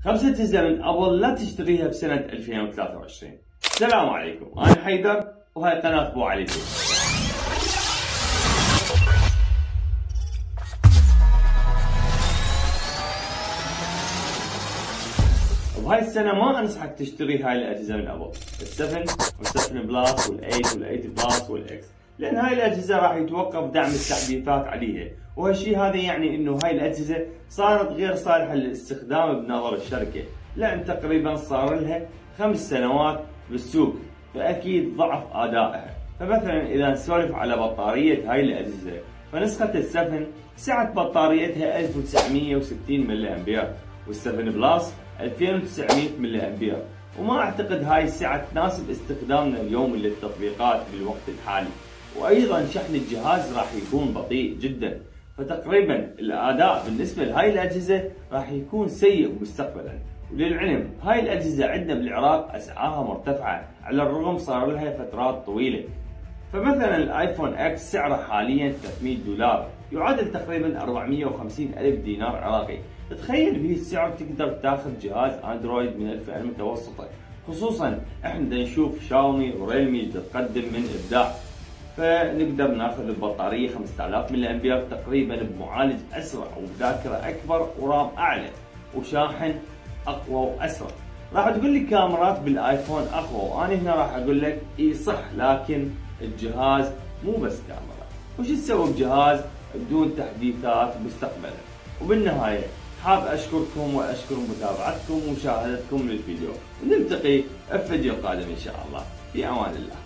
5 أجهزة من أبل لا تشتريها بسنة 2023. السلام عليكم، أنا حيدر وهاي قناة ابو علي تك. وهاي السنة ما أنصحك تشتري هاي الأجهزة من أبل، ال7 وال7 بلس وال8 وال8 بلس والإكس، لأن هاي الأجهزة راح يتوقف دعم التحديثات عليها، وهالشيء هذا يعني إنه هاي الأجهزة صارت غير صالحة للاستخدام بنظر الشركة، لأن تقريبا صار لها 5 سنوات بالسوق، فأكيد ضعف أدائها. فمثلا إذا نسولف على بطارية هاي الأجهزة، فنسخة ال7 سعة بطاريتها 1960 ملي أمبير، وال7 بلس 2900 ملي أمبير، وما أعتقد هاي السعة تناسب استخدامنا اليوم للتطبيقات بالوقت الحالي، وأيضا شحن الجهاز راح يكون بطيء جدا، فتقريبا الأداء بالنسبة لهاي الأجهزة راح يكون سيء مستقبلا. وللعلم هاي الأجهزة عندنا بالعراق أسعارها مرتفعة، على الرغم صار لها فترات طويلة. فمثلا الايفون اكس سعره حاليا $300، يعادل تقريبا 450 ألف دينار عراقي. تخيل به السعر تقدر تاخذ جهاز اندرويد من الفئة المتوسطة، خصوصا احنا نشوف شاومي وريلمي تقدم من ابداع، فنقدر ناخذ البطارية 5000 ملي امبير تقريبا بمعالج اسرع وبذاكرة اكبر ورام اعلى وشاحن اقوى واسرع. راح تقول لي كاميرات بالايفون اقوى، وانا هنا راح اقول لك اي صح، لكن الجهاز مو بس كاميرا، وش تسوي بجهاز بدون تحديثات مستقبلا؟ وبالنهاية حاب اشكركم واشكر متابعتكم ومشاهدتكم للفيديو، ونلتقي في فيديو قادم ان شاء الله. في امان الله.